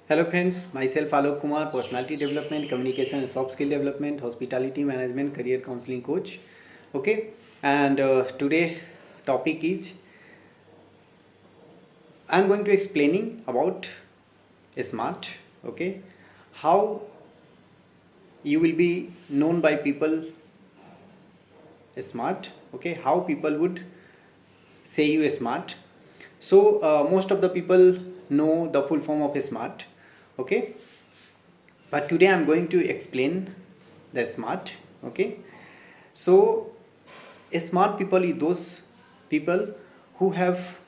Hello friends, myself Alok Kumar, personality development, communication and soft skill development, hospitality management, career counseling coach. Okay, and today topic is I'm going to explaining about smart. Okay, how you will be known by people smart. Okay, how people would say you smart. So most of the people know the full form of smart. Okay, but today I'm going to explain the smart. Okay, so smart people is those people who have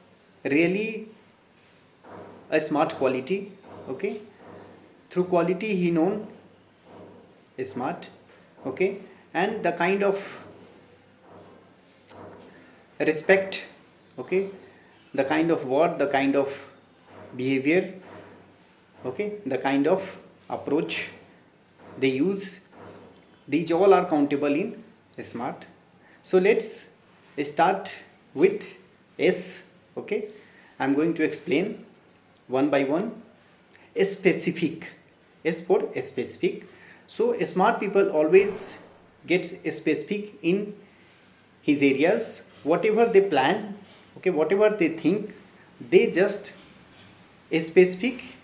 really a smart quality. Okay, through quality he known smart. Okay, and the kind of respect, okay, the kind of word, the kind of behavior, okay, the kind of approach they use, these all are countable in smart. So let's start with S. Okay, I'm going to explain one by one. Specific, S for specific. So smart people always gets specific in his areas. Whatever they plan, okay, whatever they think, they just specific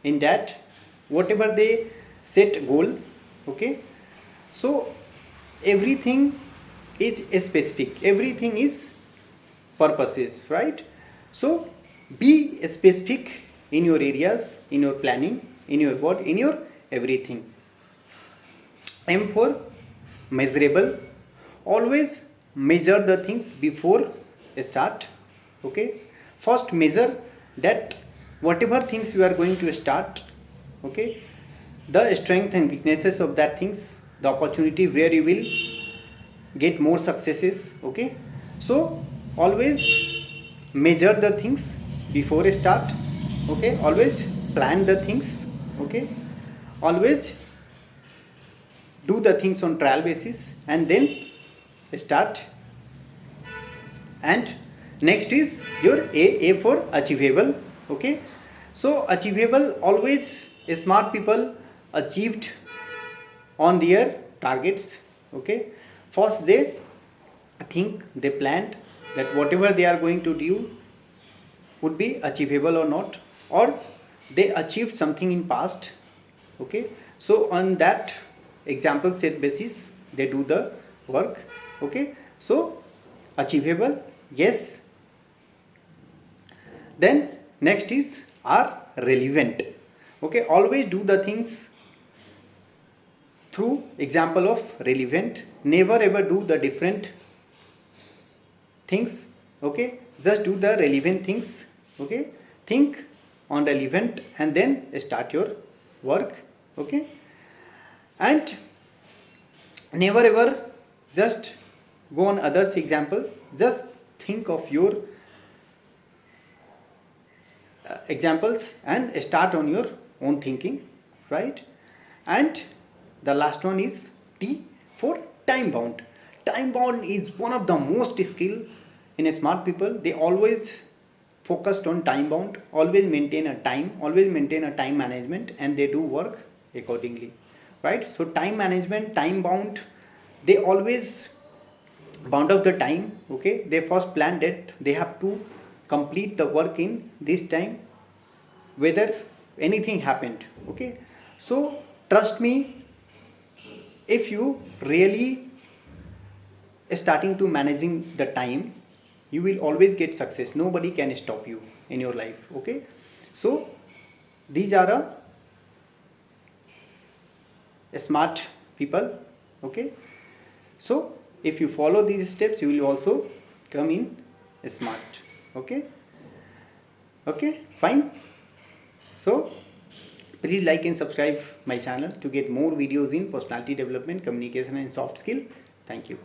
in that. Whatever they set goal, okay, so everything is specific, everything is purposes, right? So be specific in your areas, in your planning, in your what, in your everything. M for measurable. Always measure the things before start. Okay, first measure that whatever things you are going to start, okay, the strength and weaknesses of that things, the opportunity where you will get more successes. Okay, so always measure the things before start. Okay, always plan the things. Okay, always do the things on trial basis and then start. And next is your A for achievable. Okay, so achievable, always smart people achieved on their targets. Okay, first they think, they planned that whatever they are going to do would be achievable or not, or they achieved something in past. Okay, so on that example set basis they do the work. Okay, so achievable, yes. Then next is are relevant. Okay, always do the things through example of relevant. Never ever do the different things. Okay, just do the relevant things. Okay, think on relevant and then start your work. Okay, and never ever just go on others example, just think of your examples and start on your own thinking, right? And the last one is T for time bound. Time bound is one of the most skill in a smart people. They always focused on time bound, always maintain a time, always maintain a time management, and they do work accordingly, right? So time management, time bound, they always bound of the time. Okay, they first plan that they have to complete the work in this time, whether anything happened. Okay, so trust me, if you really starting to managing the time, you will always get success. Nobody can stop you in your life. Okay, so these are a smart people. Okay, so if you follow these steps, you will also come in smart. Okay, okay, fine. So please like and subscribe my channel to get more videos in personality development, communication and soft skill. Thank you.